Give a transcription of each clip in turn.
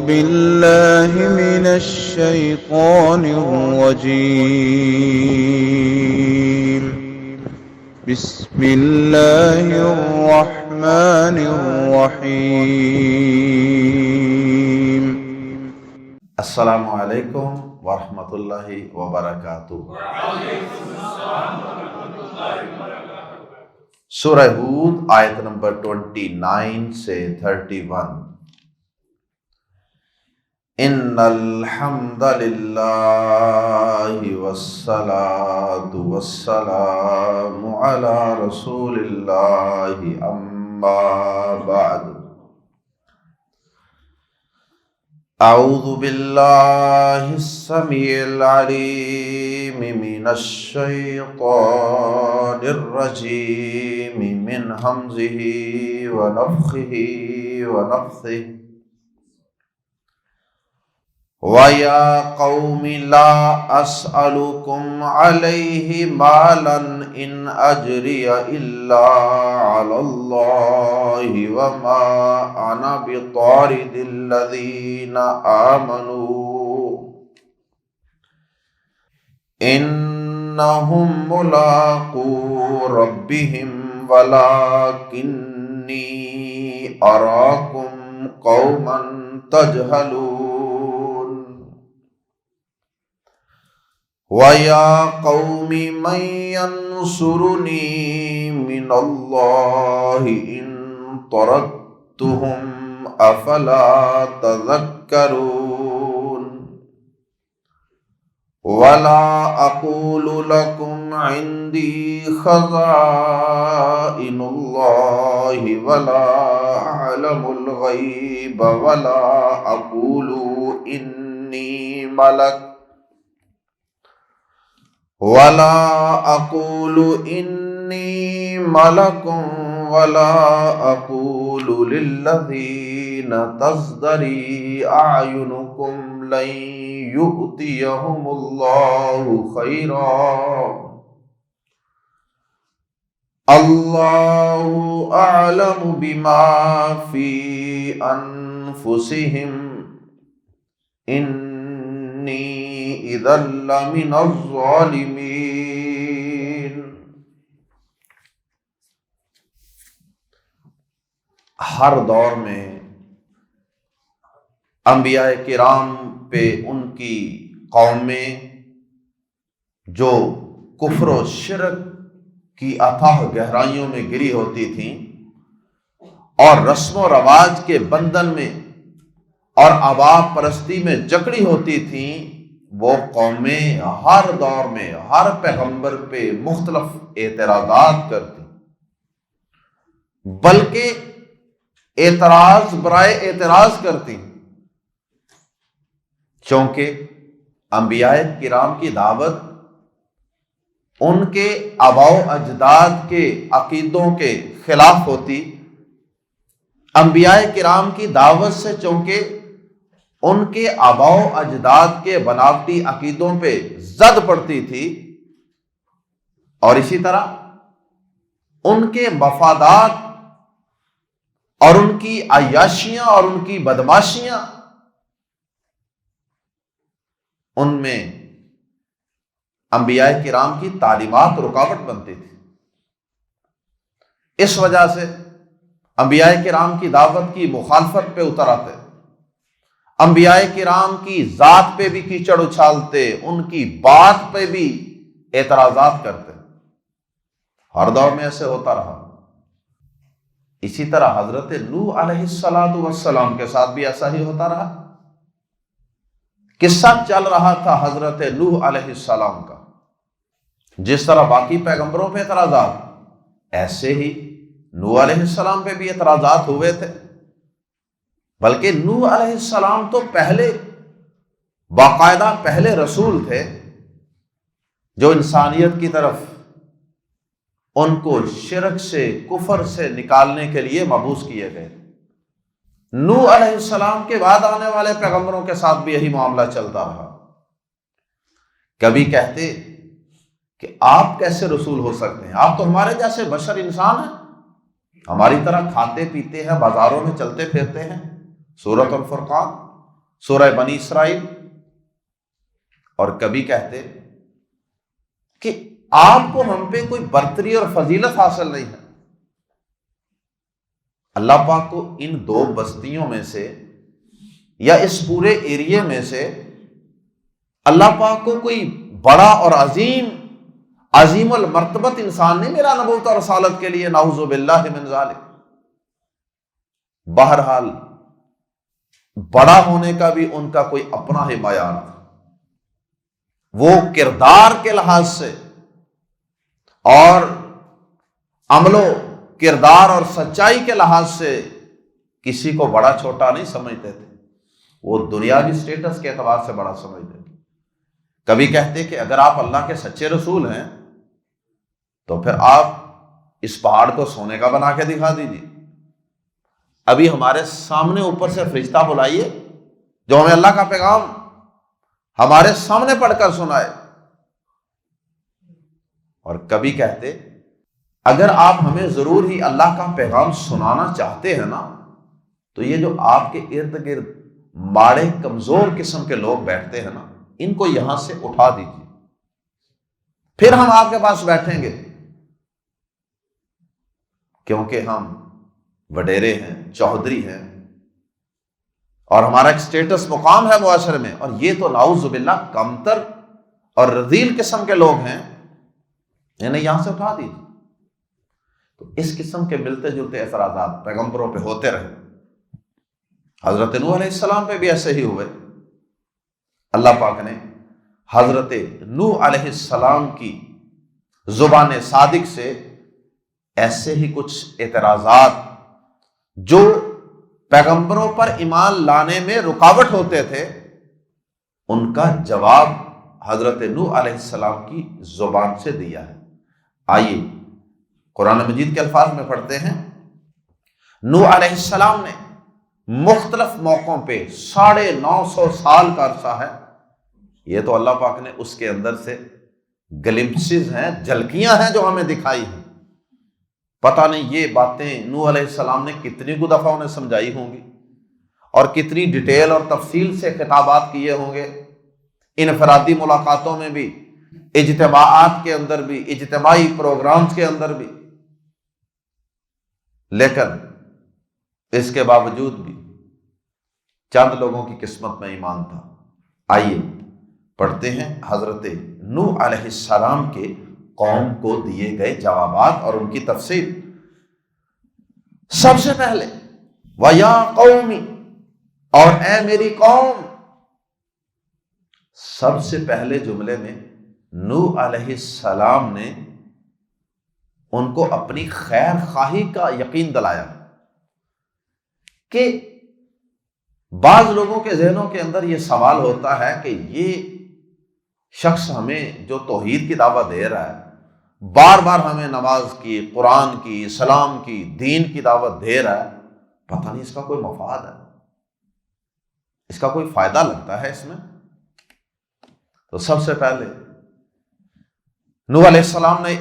بالله من الشيطان الرجيم. بسم الله الرحمن الرحيم. السلام علیکم ورحمۃ اللہ وبرکاتہ۔ سورہ ہود آیت نمبر 29 سے 31۔ ان الحمد للہ والصلاة والسلام علی رسول اللہ اما بعد۔ اعوذ باللہ السمیع العلیم من الشیطان الرجیم من ہمزہ ونفخہ ونفثہ۔ وَيَا قَوْمِ لَا أَسْأَلُكُمْ عَلَيْهِ مَالًا إِنْ أَجْرِيَ إِلَّا عَلَى اللَّهِ وَمَا أَنَا بِطَارِدِ الَّذِينَ آمَنُوا إِنَّهُمْ مُلَاقُو رَبِّهِمْ وَلَكِنِّي أَرَاكُمْ قَوْمًا تَجْهَلُونَ۔ وَيَا قَوْمِ مَنْ يَنْصُرُنِي مِنَ اللَّهِ إِنْ طَرَدتُّهُمْ أَفَلَا تَذَكَّرُونَ۔ وَلَا أَقُولُ لَكُمْ عِنْدِي خَزَائِنُ اللَّهِ وَلَا أَعْلَمُ الْغَيْبَ وَلَا أَقُولُ إِنِّي مَلَكٌ ولا أقول للذين تزدري أعينكم لن يؤتيهم الله خيرا الله أعلم بما في أنفسهم إني إذا لمن الظالمين۔ ہر دور میں انبیاء کرام پہ ان کی قومیں جو کفر و شرک کی اتھاہ گہرائیوں میں گری ہوتی تھیں اور رسم و رواج کے بندھن میں اور آبا پرستی میں جکڑی ہوتی تھیں، وہ قومیں ہر دور میں ہر پیغمبر پہ مختلف اعتراضات کرتی، بلکہ اعتراض برائے اعتراض کرتی، چونکہ انبیاء کرام کی دعوت ان کے آباء و اجداد کے عقیدوں کے خلاف ہوتی۔ انبیاء کرام کی دعوت سے چونکہ ان کے آباء و اجداد کے بناوٹی عقیدوں پہ زد پڑتی تھی، اور اسی طرح ان کے مفادات اور ان کی عیاشیاں اور ان کی بدماشیاں ان میں انبیاء کرام کی تعلیمات رکاوٹ بنتی تھی۔ اس وجہ سے انبیاء کرام کی دعوت کی مخالفت پہ اتر آتے، انبیاء کرام کی ذات پہ بھی کیچڑ اچھالتے، ان کی بات پہ بھی اعتراضات کرتے۔ ہر دور میں ایسے ہوتا رہا۔ اسی طرح حضرت نوح علیہ السلام کے ساتھ بھی ایسا ہی ہوتا رہا۔ قصہ چل رہا تھا حضرت نوح علیہ السلام کا، جس طرح باقی پیغمبروں پہ اعتراضات، ایسے ہی نوح علیہ السلام پہ بھی اعتراضات ہوئے تھے۔ بلکہ نوح علیہ السلام تو باقاعدہ پہلے رسول تھے جو انسانیت کی طرف ان کو شرک سے، کفر سے نکالنے کے لیے مبعوث کیے گئے۔ نوح علیہ السلام کے بعد آنے والے پیغمبروں کے ساتھ بھی یہی معاملہ چلتا رہا۔ کبھی کہتے کہ آپ کیسے رسول ہو سکتے ہیں، آپ تو ہمارے جیسے بشر انسان ہیں، ہماری طرح کھاتے پیتے ہیں، بازاروں میں چلتے پھرتے ہیں۔ سورۃ الفرقان سورہ بنی اسرائیل، اور کبھی کہتے کہ آپ کو ہم پہ کوئی برتری اور فضیلت حاصل نہیں ہے۔ اللہ پاک کو ان دو بستیوں میں سے یا اس پورے ایریے میں سے اللہ پاک کو کوئی بڑا اور عظیم المرتبت انسان نہیں میرا نبوت اور رسالت کے لیے، نعوذ باللہ من ذالک۔ بہرحال بڑا ہونے کا بھی ان کا کوئی اپنا ہی معیار تھا۔ وہ کردار کے لحاظ سے اور عمل و کردار اور سچائی کے لحاظ سے کسی کو بڑا چھوٹا نہیں سمجھتے تھے، وہ دنیاوی سٹیٹس کے اعتبار سے بڑا سمجھتے تھے۔ کبھی کہتے کہ اگر آپ اللہ کے سچے رسول ہیں تو پھر آپ اس پہاڑ کو سونے کا بنا کے دکھا دیجیے، ابھی ہمارے سامنے اوپر سے فرشتہ بلائیے جو ہمیں اللہ کا پیغام ہمارے سامنے پڑھ کر سنائے۔ اور کبھی کہتے اگر آپ ہمیں ضرور ہی اللہ کا پیغام سنانا چاہتے ہیں نا تو یہ جو آپ کے ارد گرد ماڑے کمزور قسم کے لوگ بیٹھتے ہیں نا، ان کو یہاں سے اٹھا دیجیے، پھر ہم آپ کے پاس بیٹھیں گے، کیونکہ ہم وڈیرے ہیں، چودھری ہیں، اور ہمارا ایک سٹیٹس مقام ہے معاشرے میں، اور یہ تو نعوذ باللہ کمتر اور رذیل قسم کے لوگ ہیں، انہیں یہاں سے اٹھا دیجیے۔ تو اس قسم کے ملتے جلتے اعتراضات پیغمبروں پہ ہوتے رہے۔ حضرت نوح علیہ السلام پہ بھی ایسے ہی ہوئے۔ اللہ پاک نے حضرت نوح علیہ السلام کی زبان صادق سے ایسے ہی کچھ اعتراضات جو پیغمبروں پر ایمان لانے میں رکاوٹ ہوتے تھے، ان کا جواب حضرت نوح علیہ السلام کی زبان سے دیا ہے۔ آئیے قرآن مجید کے الفاظ میں پڑھتے ہیں۔ نوح علیہ السلام نے مختلف موقعوں پہ 950 سال کا عرصہ ہے، یہ تو اللہ پاک نے اس کے اندر سے گلمپسز ہیں، جھلکیاں ہیں جو ہمیں دکھائی ہیں۔ پتہ نہیں یہ باتیں نوح علیہ السلام نے کتنی کو دفعہ انہیں سمجھائی ہوں گی، اور کتنی ڈیٹیل اور تفصیل سے خطابات کیے ہوں گے، انفرادی ملاقاتوں میں بھی، اجتماعات کے اندر بھی، اجتماعی پروگرامز کے اندر بھی۔ لیکن اس کے باوجود بھی چند لوگوں کی قسمت میں ایمان تھا۔ آئیے پڑھتے ہیں حضرت نوح علیہ السلام کے قوم کو دیے گئے جوابات اور ان کی تفسیر۔ سب سے پہلے وَيَا قَوْمِ، اور اے میری قوم۔ سب سے پہلے جملے میں نوح علیہ السلام نے ان کو اپنی خیر خواہی کا یقین دلایا کہ بعض لوگوں کے ذہنوں کے اندر یہ سوال ہوتا ہے کہ یہ شخص ہمیں جو توحید کی دعوت دے رہا ہے، بار بار ہمیں نماز کی، قرآن کی، اسلام کی، دین کی دعوت دے رہا ہے، پتہ نہیں اس کا کوئی مفاد ہے، اس کا کوئی فائدہ لگتا ہے اس میں۔ تو سب سے پہلے نوح علیہ السلام نے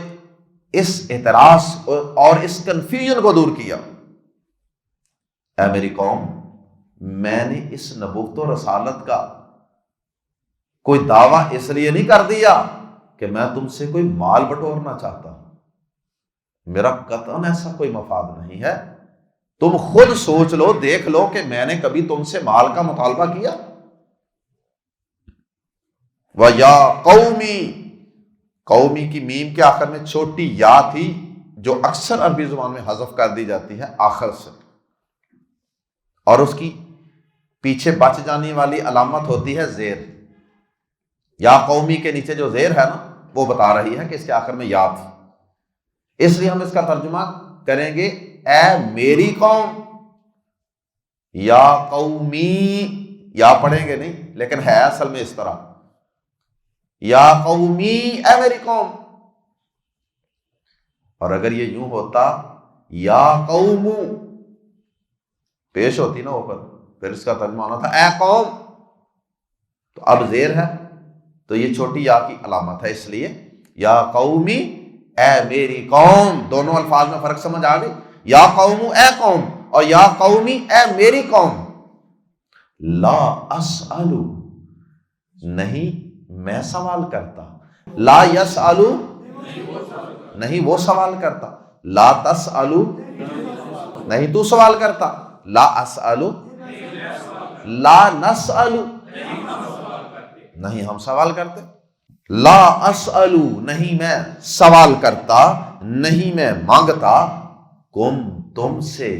اس اعتراض اور اس کنفیوژن کو دور کیا۔ اے میری قوم، میں نے اس نبوت و رسالت کا کوئی دعویٰ اس لیے نہیں کر دیا کہ میں تم سے کوئی مال بٹورنا چاہتا ہوں، میرا قطعاً ایسا کوئی مفاد نہیں ہے۔ تم خود سوچ لو، دیکھ لو کہ میں نے کبھی تم سے مال کا مطالبہ کیا؟ وَيَا قَوْمِ، قومی کی میم کے آخر میں چھوٹی یا تھی جو اکثر عربی زبان میں حذف کر دی جاتی ہے آخر سے، اور اس کی پیچھے بچ جانے والی علامت ہوتی ہے زیر۔ یا قومی کے نیچے جو زیر ہے نا، وہ بتا رہی ہے کہ اس کے آخر میں یا تھی، اس لیے ہم اس کا ترجمہ کریں گے اے میری قوم، یا قومی، یا پڑھیں گے نہیں لیکن ہے اصل میں اس طرح، یا قومی، اے میری قوم۔ اور اگر یہ یوں ہوتا یا قوم پیش ہوتی نا اوپر، پھر اس کا ترجمہ ہونا تھا اے قوم، تو اب زیر ہے تو یہ چھوٹی یا کی علامت ہے، اس لیے یا قومی، اے میری قوم۔ دونوں الفاظ میں فرق سمجھ آ گئی، یا قوم اے قوم، اور یا قومی اے میری قوم۔ لا اسألو نہیں میں سوال کرتا، لا یسألو نہیں وہ سوال کرتا، لا تسألو نہیں تو سوال کرتا، لا اسألو لا نسألو نہیں ہم سوال کرتے، لا اسألو نہیں میں سوال کرتا، نہیں میں مانگتا، کم تم سے،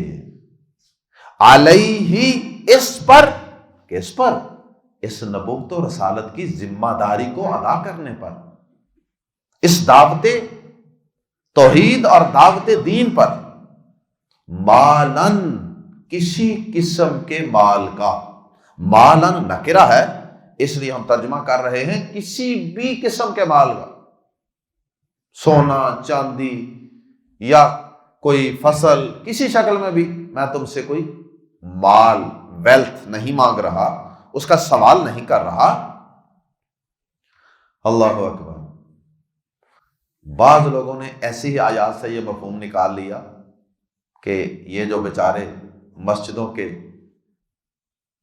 علیہ اس پر، کس پر؟ اس نبوت و رسالت کی ذمہ داری کو ادا کرنے پر، اس دعوت توحید اور دعوت دین پر، مالن کسی قسم کے مال کا، مالن نکرہ ہے اس لیے ہم ترجمہ کر رہے ہیں کسی بھی قسم کے مال کا، سونا چاندی یا کوئی فصل، کسی شکل میں بھی میں تم سے کوئی مال ویلتھ نہیں مانگ رہا، اس کا سوال نہیں کر رہا۔ اللہ اکبر۔ بعض لوگوں نے ایسی ہی آیات سے یہ مفہوم نکال لیا کہ یہ جو بیچارے مسجدوں کے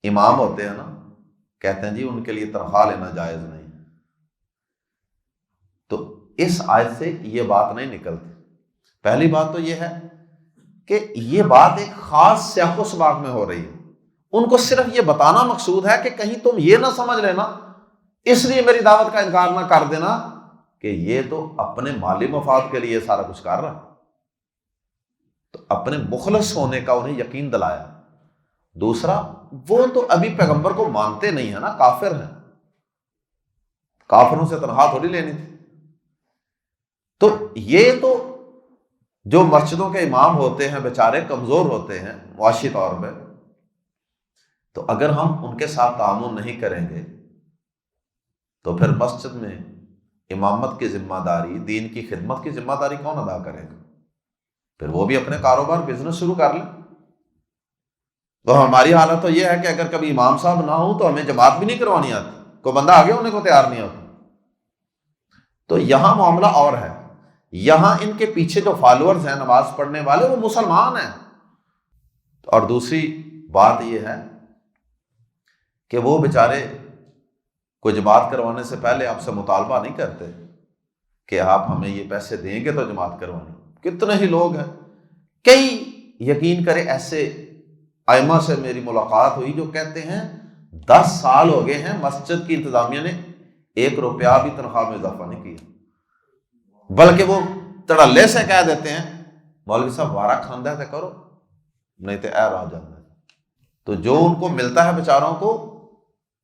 امام ہوتے ہیں نا، کہتے ہیں جی ان کے لیے تنخواہ لینا جائز نہیں، تو اس آیت سے یہ بات نہیں نکلتی۔ پہلی بات تو یہ ہے کہ یہ بات ایک خاص سیاق و سباق میں ہو رہی ہے، ان کو صرف یہ بتانا مقصود ہے کہ کہیں تم یہ نہ سمجھ لینا اس لیے میری دعوت کا انکار نہ کر دینا کہ یہ تو اپنے مالی مفاد کے لیے سارا کچھ کر رہا ہے، تو اپنے مخلص ہونے کا انہیں یقین دلایا۔ دوسرا، وہ تو ابھی پیغمبر کو مانتے نہیں ہیں نا، کافر ہیں، کافروں سے تنخواہ تھوڑی لینی تھی۔ تو یہ تو جو مسجدوں کے امام ہوتے ہیں بیچارے کمزور ہوتے ہیں معاشی طور پہ، تو اگر ہم ان کے ساتھ تعاون نہیں کریں گے تو پھر مسجد میں امامت کی ذمہ داری، دین کی خدمت کی ذمہ داری کون ادا کرے گا؟ پھر وہ بھی اپنے کاروبار بزنس شروع کر لیں۔ تو ہماری حالت تو یہ ہے کہ اگر کبھی امام صاحب نہ ہوں تو ہمیں جماعت بھی نہیں کروانی آتی، کوئی بندہ آگے ہونے کو تیار نہیں ہوتا۔ تو یہاں معاملہ اور ہے، یہاں ان کے پیچھے جو فالوورز ہیں نماز پڑھنے والے وہ مسلمان ہیں۔ اور دوسری بات یہ ہے کہ وہ بیچارے کوئی جماعت کروانے سے پہلے آپ سے مطالبہ نہیں کرتے کہ آپ ہمیں یہ پیسے دیں گے تو جماعت کروانی۔ کتنے ہی لوگ ہیں، کئی یقین کرے ایسے ائمہ سے میری ملاقات ہوئی جو کہتے ہیں 10 سال ہو گئے ہیں مسجد کی انتظامیہ نے 1 روپیہ بھی تنخواہ میں اضافہ نہیں کیا، بلکہ وہ تڑلے سے کہہ دیتے ہیں مولوی صاحب وارہ کھاندہ ہے تو کرو نہیں تو اے رہ جاتا ہے۔ تو جو ان کو ملتا ہے بیچاروں کو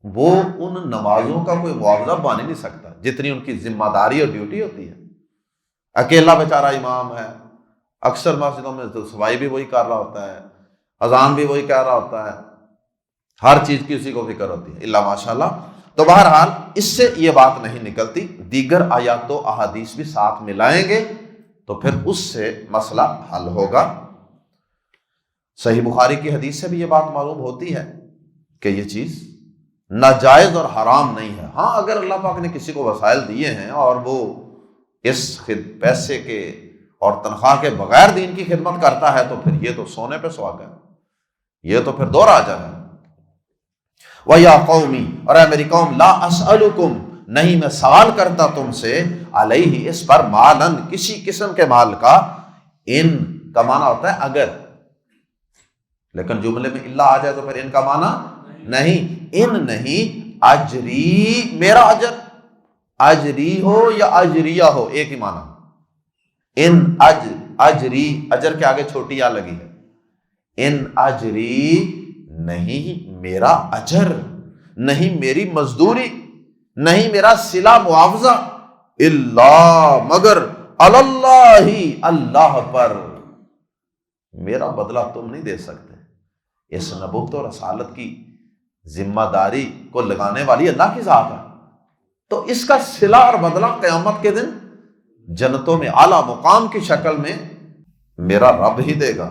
وہ ان نمازوں کا کوئی معاوضہ بن ہی نہیں سکتا جتنی ان کی ذمہ داری اور ڈیوٹی ہوتی ہے۔ اکیلا بیچارہ امام ہے، اکثر مسجدوں میں تو صفائی بھی وہی کر رہا ہوتا ہے، اذان بھی وہی کہہ رہا ہوتا ہے، ہر چیز کی اسی کو فکر ہوتی ہے الا ماشاء اللہ۔ تو بہرحال اس سے یہ بات نہیں نکلتی، دیگر آیات و احادیث بھی ساتھ ملائیں گے تو پھر اس سے مسئلہ حل ہوگا۔ صحیح بخاری کی حدیث سے بھی یہ بات معلوم ہوتی ہے کہ یہ چیز ناجائز اور حرام نہیں ہے۔ ہاں اگر اللہ پاک نے کسی کو وسائل دیے ہیں اور وہ اس پیسے کے اور تنخواہ کے بغیر دین کی خدمت کرتا ہے تو پھر یہ تو سونے پہ سہاگا ہے، یہ تو پھر دو راجہ ہے۔ وَيَا قَوْمِ اور اے میری قوم، لا اسألکم نہیں میں سوال کرتا تم سے، علیہ اس پر، مالن کسی قسم کے مال کا، ان کا معنی ہوتا ہے اگر، لیکن جملے میں اللہ آ جائے تو پھر ان کا معنی نہیں، ان نہیں، اجری میرا اجر، اجری ہو یا اجریہ ہو ایک ہی معنی، ان اجری اجر کے آگے چھوٹی یا لگی ہے، ان اجری نہیں میرا اجر، نہیں میری مزدوری، نہیں میرا صلہ معاوضہ، اللہ مگر اللہ اللہ پر، میرا بدلہ تم نہیں دے سکتے۔ اس نبوت و رسالت کی ذمہ داری کو لگانے والی اللہ کی ذات ہے، تو اس کا صلہ اور بدلہ قیامت کے دن جنتوں میں اعلیٰ مقام کی شکل میں میرا رب ہی دے گا۔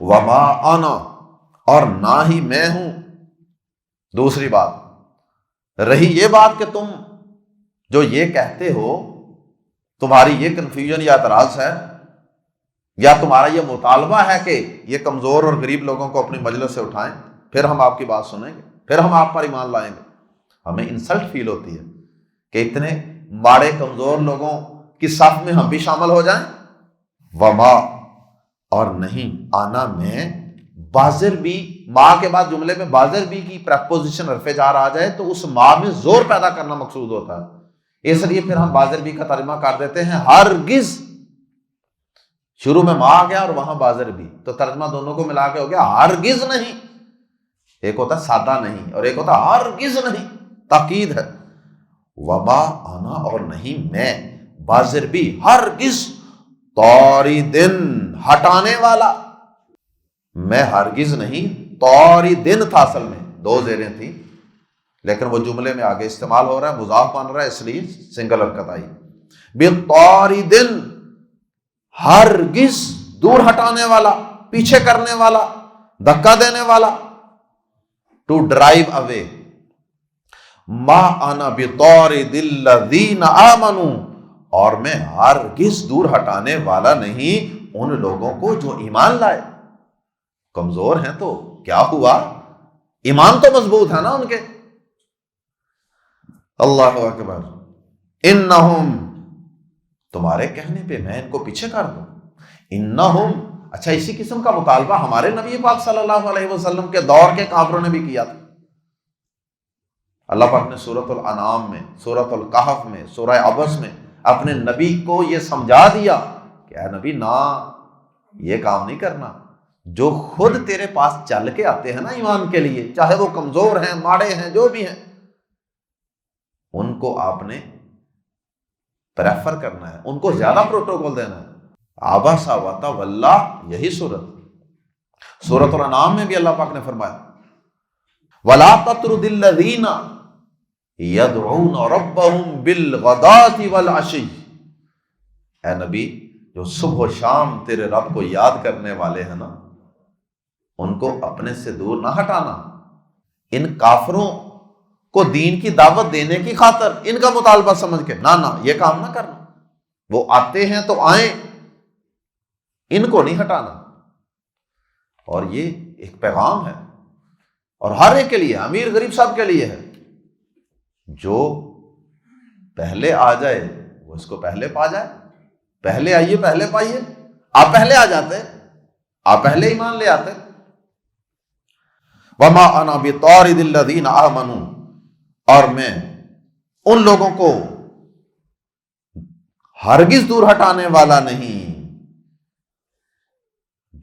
وما انا اور نہ ہی میں ہوں۔ دوسری بات رہی یہ بات کہ تم جو یہ کہتے ہو، تمہاری یہ کنفیوژن یا اعتراض ہے یا تمہارا یہ مطالبہ ہے کہ یہ کمزور اور غریب لوگوں کو اپنی مجلس سے اٹھائیں، پھر ہم آپ کی بات سنیں گے، پھر ہم آپ پر ایمان لائیں گے۔ ہمیں انسلٹ فیل ہوتی ہے کہ اتنے ماڑے کمزور لوگوں کی صف میں ہم بھی شامل ہو جائیں۔ وما، اور نہیں، آنا میں، بازر بھی، ماں کے بعد جملے میں بازر بھی کی پریپوزیشن حرف جار آ جائے تو اس ماں میں زور پیدا کرنا مقصود ہوتا ہے، اس لیے پھر ہم بازر بھی کا ترجمہ کر دیتے ہیں ہرگز۔ شروع میں ماں آ گیا اور وہاں بازر بھی، تو ترجمہ دونوں کو ملا کے ہو گیا ہرگز نہیں۔ ایک ہوتا سادہ نہیں اور ایک ہوتا ہرگز نہیں، تاکید ہے۔ وما، آنا اور نہیں میں، بازر بھی، ہرگز، طاردن، ہٹانے والا، میں ہرگز نہیں، طاردن تھا اصل میں، دو زیریں تھیں لیکن وہ جملے میں آگے استعمال ہو رہا ہے، مضاف بن رہا ہے، اس لیے سنگل حرکت آئی۔ بطاردن، ہرگز، دور ہٹانے والا، پیچھے کرنے والا، دھکا دینے والا، ٹو ڈرائیو اوے۔ ما انا بطارد الذین آمنوا، اور میں ہرگز دور ہٹانے والا نہیں ان لوگوں کو جو ایمان لائے۔ کمزور ہیں تو کیا ہوا، ایمان تو مضبوط ہے نا ان کے۔ اللہ اکبر۔ انہم، تمہارے کہنے پہ میں ان کو پیچھے کر دوں۔ انہم، اچھا اسی قسم کا مطالبہ ہمارے نبی پاک صلی اللہ علیہ وسلم کے دور کے کافروں نے بھی کیا تھا۔ اللہ پاک نے سورۃ الانعام میں، سورۃ الکہف میں، سورہ عبس میں اپنے نبی کو یہ سمجھا دیا کہ اے نبی نہ، یہ کام نہیں کرنا۔ جو خود تیرے پاس چل کے آتے ہیں نا ایمان کے لیے، چاہے وہ کمزور ہیں، ماڑے ہیں، جو بھی ہیں، ان کو آپ نے پریفر کرنا ہے، ان کو زیادہ پروٹوکول دینا ہے۔ عبس وتولی، یہی سورۃ الانعام میں بھی اللہ پاک نے فرمایا وَلَا تَطْرُدِ الَّذِينَ يَدْعُونَ رَبَّهُمْ بِالْغَدَاةِ وَالْعَشِيِّ، اے نبی جو صبح و شام تیرے رب کو یاد کرنے والے ہیں نا، ان کو اپنے سے دور نہ ہٹانا۔ ان کافروں کو دین کی دعوت دینے کی خاطر ان کا مطالبہ سمجھ کے نہ یہ کام نہ کرنا۔ وہ آتے ہیں تو آئیں، ان کو نہیں ہٹانا۔ اور یہ ایک پیغام ہے اور ہر ایک کے لیے، امیر غریب سب کے لیے ہے۔ جو پہلے آ جائے وہ اس کو پہلے پا جائے، پہلے آئیے پہلے پائیے۔ آپ پہلے آ جاتے، آپ پہلے ایمان لے آتے۔ وما انا بطارد الذین آمنوا، اور میں ان لوگوں کو ہرگز دور ہٹانے والا نہیں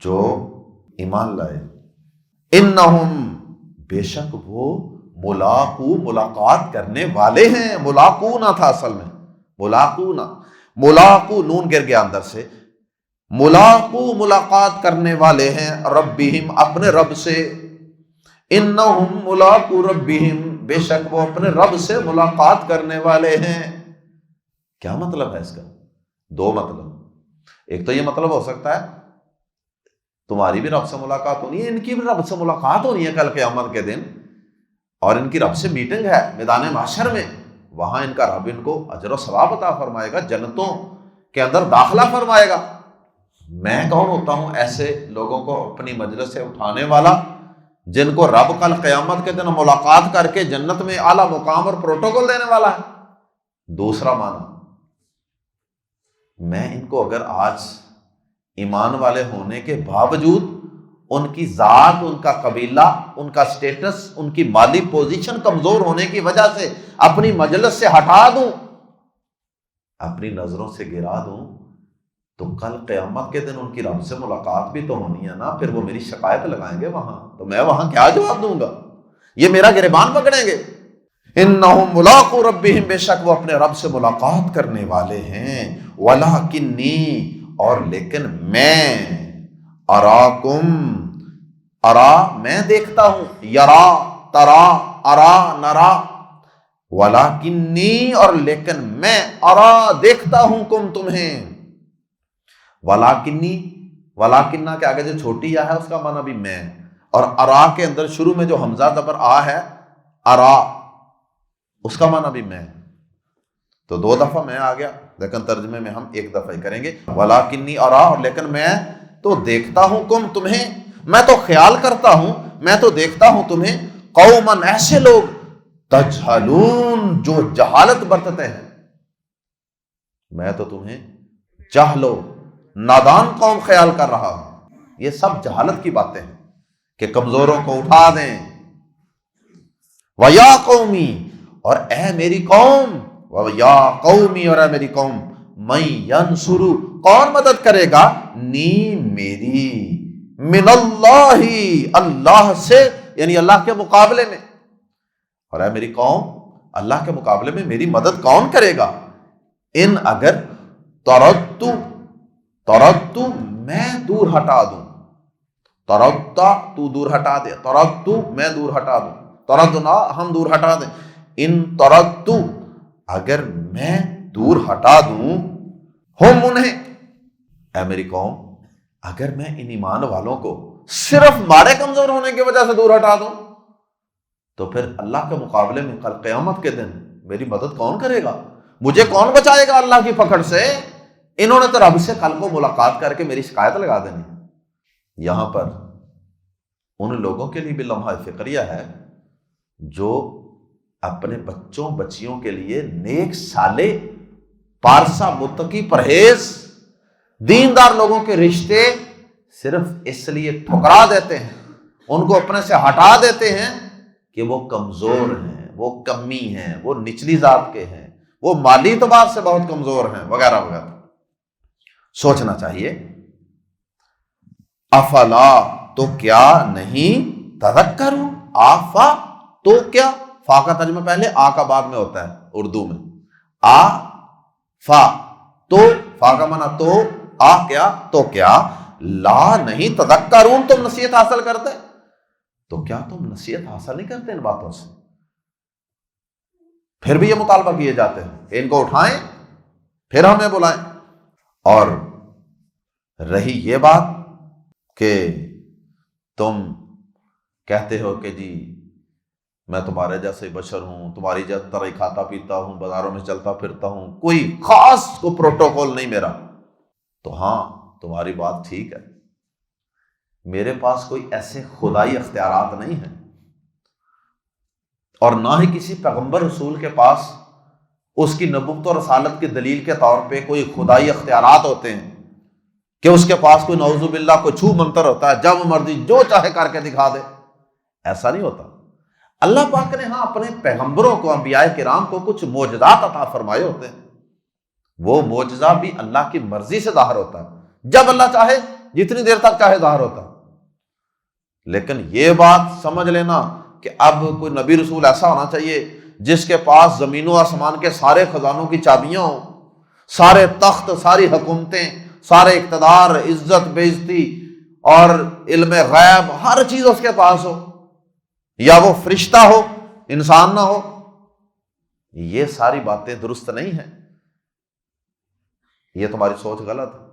جو ایمان لائے۔ انہم، بے شک وہ، ملاقو، ملاقات کرنے والے ہیں۔ ملاقو نہ تھا اصل میں، ملاقو نہ، ملاقو نون گر گیا اندر سے، ملاقو، ملاقات کرنے والے ہیں، ربہم، اپنے رب سے۔ انہم ملاقو ربہم، بے شک وہ اپنے رب سے ملاقات کرنے والے ہیں۔ کیا مطلب ہے اس کا؟ دو مطلب۔ ایک تو یہ مطلب ہو سکتا ہے تمہاری بھی رب سے ملاقات ہونی ہے، ان کی بھی رب سے ملاقات ہونی ہے کل قیامت کے دن، اور ان کی رب سے میٹنگ ہے میدان محشر میں، وہاں ان کا رب ان کو اجر و ثواب عطا فرمائے گا، جنتوں کے اندر داخلہ فرمائے گا۔ میں کون ہوتا ہوں ایسے لوگوں کو اپنی مجلس سے اٹھانے والا جن کو رب کل قیامت کے دن ملاقات کر کے جنت میں اعلیٰ مقام اور پروٹوکول دینے والا ہے۔ دوسرا معنی، میں ان کو اگر آج ایمان والے ہونے کے باوجود ان کی ذات، ان کا قبیلہ، ان کا سٹیٹس، ان کی مالی پوزیشن کمزور ہونے کی وجہ سے اپنی مجلس سے ہٹا دوں، اپنی نظروں سے گرا دوں، تو کل قیامت کے دن ان کی رب سے ملاقات بھی تو ہونی ہے نا، پھر وہ میری شکایت لگائیں گے وہاں، تو میں وہاں کیا جواب دوں گا؟ یہ میرا گریبان پکڑیں گے۔ انہم ملاقو ربہم، بے شک وہ اپنے رب سے ملاقات کرنے والے ہیں۔ ولکنی، اور لیکن میں، اراکم، ارا میں دیکھتا ہوں، یرا، ترا، ارا، نرا، ولکنی، اور لیکن میں، ارا دیکھتا ہوں، کم تمہیں، ولاکنی، ولاکنہ کے آگے جو چھوٹی یا ہے اس کا معنی بھی میں، اور ارا کے اندر شروع میں جو حمزہ زبر آ ہے، ارا، اس کا معنی بھی میں۔ تو دو دفعہ میں آ گیا، لیکن ترجمے میں ہم ایک دفعہ ہی کریں گے، ولاکنی ارا، اور لیکن میں تو دیکھتا ہوں، کم تمہیں، میں تو خیال کرتا ہوں، میں تو دیکھتا ہوں تمہیں قومن ایسے لوگ تجہلون جو جہالت برتتے ہیں، میں تو تمہیں جہلو نادان قوم خیال کر رہا ہوں۔ یہ سب جہالت کی باتیں ہیں کہ کمزوروں کو اٹھا دیں۔ وَيَا قَوْمِ، اور اے میری قوم، وَيَا قَوْمِ، اور اے میری قوم، مَن يَنْصُرُ، کون مدد کرے گا، نی میری، من اللہ، اللہ سے، یعنی اللہ کے مقابلے میں، اور اے میری قوم، اللہ کے مقابلے میں میری مدد کون کرے گا، ان اگر تردو میں دور ہٹا دوں، تردہ تو دور ہٹا دے، تردو میں دور ہٹا دوں، تردنا ہم دور ہٹا دیں، ان تردو اگر میں دور ہٹا دوں، ہم انہیں، اے میری قوم، اگر میں ان ایمان والوں کو صرف مارے کمزور ہونے کی وجہ سے دور ہٹا دوں، تو پھر اللہ کے مقابلے میں کل قیامت کے دن میری مدد کون کرے گا، مجھے کون بچائے گا اللہ کی پکڑ سے؟ انہوں نے تو رب سے کل کو ملاقات کر کے میری شکایت لگا دینی۔ یہاں پر ان لوگوں کے لیے بھی لمحہ فکریہ ہے جو اپنے بچوں بچیوں کے لیے نیک صالح پارسا متقی پرہیز دیندار لوگوں کے رشتے صرف اس لیے ٹھکرا دیتے ہیں، ان کو اپنے سے ہٹا دیتے ہیں کہ وہ کمزور ہیں، وہ کمی ہیں، وہ نچلی ذات کے ہیں، وہ مالی اعتبار سے بہت کمزور ہیں، وغیرہ وغیرہ۔ سوچنا چاہیے، افلا تو کیا نہیں، تذکرون، آفا تو کیا، فا کا ترجمہ پہلے آ کا بعد میں ہوتا ہے اردو میں، آ فا تو، فا کا معنی تو، آ کیا تو کیا، لا نہیں، تذکرون تم نصیحت حاصل کرتے، تو کیا تم نصیحت حاصل نہیں کرتے ان باتوں سے؟ پھر بھی یہ مطالبہ کیے جاتے ہیں کہ ان کو اٹھائیں پھر ہمیں بلائیں۔ اور رہی یہ بات کہ تم کہتے ہو کہ جی میں تمہارے جیسے بشر ہوں، تمہاری جیسے طرح کھاتا پیتا ہوں، بازاروں میں چلتا پھرتا ہوں، کوئی خاص کو پروٹوکول نہیں میرا، تو ہاں تمہاری بات ٹھیک ہے، میرے پاس کوئی ایسے خدائی اختیارات نہیں ہیں، اور نہ ہی کسی پیغمبر رسول کے پاس اس کی نبوت اور رسالت کی دلیل کے طور پہ کوئی خدائی اختیارات ہوتے ہیں کہ اس کے پاس کوئی نعوذ باللہ کوئی چھو منتر ہوتا ہے، جب مرضی جو چاہے کر کے دکھا دے۔ ایسا نہیں ہوتا۔ اللہ پاک نے ہاں اپنے پیغمبروں کو، انبیاء کرام کو کچھ معجزات عطا فرمائے ہوتے ہیں، وہ معجزہ بھی اللہ کی مرضی سے ظاہر ہوتا ہے، جب اللہ چاہے، جتنی دیر تک چاہے ظاہر ہوتا ہے۔ لیکن یہ بات سمجھ لینا کہ اب کوئی نبی رسول ایسا ہونا چاہیے جس کے پاس زمین و آسمان کے سارے خزانوں کی چابیاں ہوں، سارے تخت، ساری حکومتیں، سارے اقتدار، عزت، بے عزتی اور علم غیب، ہر چیز اس کے پاس ہو، یا وہ فرشتہ ہو، انسان نہ ہو۔ یہ ساری باتیں درست نہیں ہیں، یہ تمہاری سوچ غلط ہے۔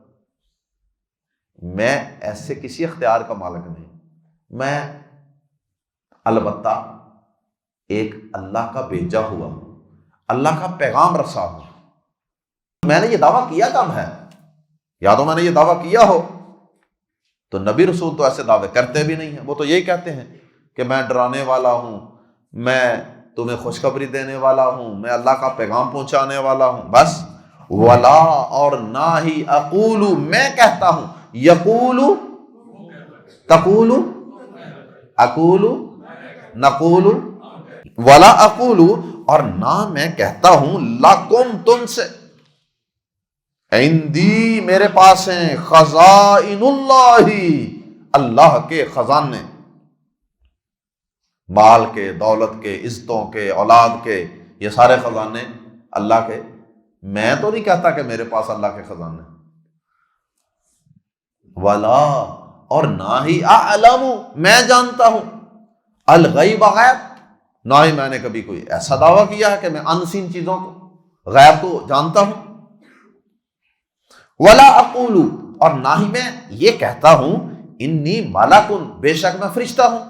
میں ایسے کسی اختیار کا مالک نہیں، میں البتہ ایک اللہ کا بھیجا ہوا، اللہ کا پیغام رسا ہوں۔ میں نے یہ دعویٰ کیا کب ہے؟ یا تو میں نے یہ دعویٰ کیا ہو تو نبی رسول تو ایسے دعوے کرتے بھی نہیں ہیں، وہ تو یہی کہتے ہیں کہ میں ڈرانے والا ہوں، میں تمہیں خوشخبری دینے والا ہوں، میں اللہ کا پیغام پہنچانے والا ہوں، بس۔ ولا، اور نہ ہی اقول، میں کہتا ہوں، یقول، تقول، اقول، نقول، ولا اقول، اور نہ میں کہتا ہوں، لکم، تم سے، عندی، میرے پاس ہیں، خزائن اللہ، اللہ کے خزانے، مال کے، دولت کے، عزتوں کے، اولاد کے، یہ سارے خزانے اللہ کے۔ میں تو نہیں کہتا کہ میرے پاس اللہ کے خزانے۔ ولا، اور نہ ہی اعلم، میں جانتا ہوں، الغیب، غیب، نہ ہی میں نے کبھی کوئی ایسا دعویٰ کیا ہے کہ میں انسین چیزوں کو، غیب کو جانتا ہوں۔ ولا اقول، اور نہ ہی میں یہ کہتا ہوں، انی ملکن، بے شک میں فرشتہ ہوں،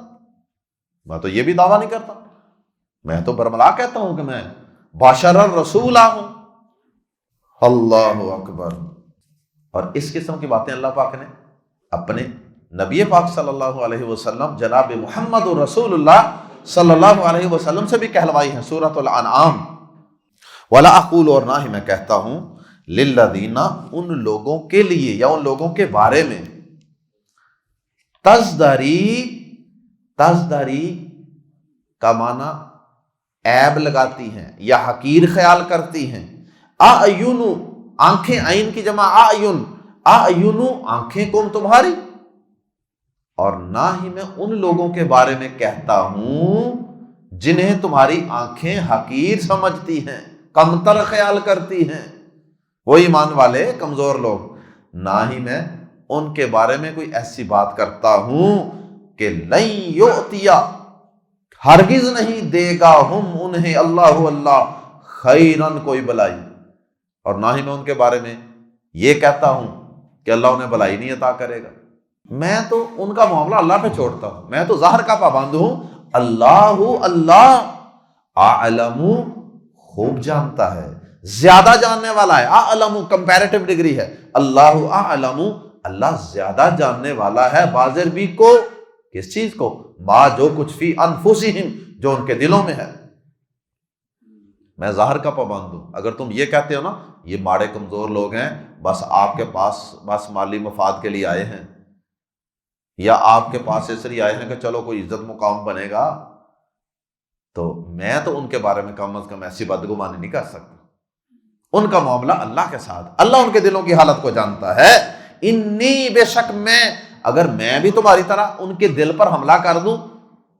میں تو یہ بھی دعویٰ نہیں کرتا، میں تو برملا کہتا ہوں کہ میں بشر الرسول ہوں۔ اللہ اکبر۔ اور اس قسم کی باتیں اللہ پاک نے اپنے نبی پاک صلی اللہ علیہ وسلم جناب محمد رسول اللہ صلی اللہ علیہ وسلم سے بھی کہلوائی ہیں سورۃ الانعام، وَلَا أَقُولُ، اور نہ ہی میں کہتا ہوں، لِلَّذِينَ، ان لوگوں کے لیے یا ان لوگوں کے بارے میں، تزدری کا معنی عیب لگاتی ہیں یا حقیر خیال کرتی ہیں، اعین، آنکھیں، عین کی جمع اعین، اعین، آنکھیں کم تمہاری، اور نہ ہی میں ان لوگوں کے بارے میں کہتا ہوں جنہیں تمہاری آنکھیں حقیر سمجھتی ہیں، کمتر خیال کرتی ہیں، وہ ایمان والے کمزور لوگ، نہ ہی میں ان کے بارے میں کوئی ایسی بات کرتا ہوں کہ لن یؤتیا، ہرگز نہیں دے گا ہم انہیں اللہ خیرن، کوئی بلائی، اور نہ ہی میں ان کے بارے میں یہ کہتا ہوں کہ اللہ انہیں بلائی نہیں عطا کرے گا۔ میں تو ان کا معاملہ اللہ پہ چھوڑتا ہوں، میں تو ظاہر کا پابند ہوں، اللہ اعلم، خوب جانتا ہے، زیادہ جاننے والا ہے، اعلم کمپیریٹیو ڈگری ہے، اللہ اعلم، اللہ زیادہ جاننے والا ہے بازر بھی کو، کس چیز کو، ما جو کچھ فی انفسہم، جو ان کے دلوں میں ہے۔ میں ظاہر کا پابند ہوں۔ اگر تم یہ کہتے ہو نا یہ ماڑے کمزور لوگ ہیں، بس آپ کے پاس بس مالی مفاد کے لیے آئے ہیں، یا آپ کے پاس اس لیے آئے ہیں کہ چلو کوئی عزت مقام بنے گا، تو میں تو ان کے بارے میں کم از کم ایسی بدگمانی نہیں کر سکتا۔ ان کا معاملہ اللہ کے ساتھ، اللہ ان کے دلوں کی حالت کو جانتا ہے۔ انی، بے شک میں، اگر میں بھی تمہاری طرح ان کے دل پر حملہ کر دوں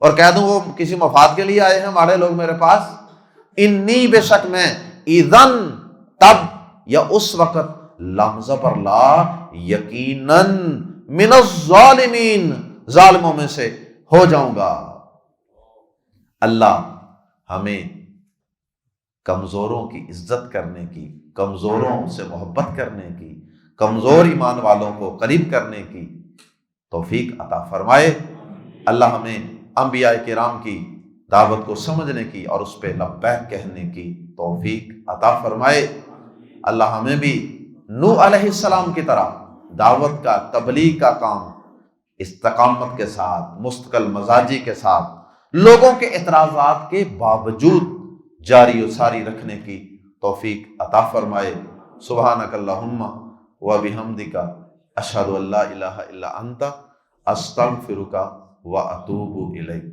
اور کہہ دوں وہ کسی مفاد کے لیے آئے ہیں ماڑے لوگ میرے پاس، انی، بے شک میں، اذن، تب یا اس وقت، لمزہ پر لا، یقیناً، من الظالمین، ظالموں میں سے ہو جاؤں گا۔ اللہ ہمیں کمزوروں کی عزت کرنے کی، کمزوروں سے محبت کرنے کی، کمزور ایمان والوں کو قریب کرنے کی توفیق عطا فرمائے۔ اللہ ہمیں انبیاء کرام کی دعوت کو سمجھنے کی اور اس پہ لبیک کہنے کی توفیق عطا فرمائے۔ اللہ ہمیں بھی نوح علیہ السلام کی طرح دعوت کا، تبلیغ کا کام استقامت کے ساتھ، مستقل مزاجی کے ساتھ، لوگوں کے اعتراضات کے باوجود جاری و ساری رکھنے کی توفیق عطا فرمائے۔ سبحانک اللہم و بحمدک، اشہد ان لا الہ الا انت، استغفرک و اتوب الیک۔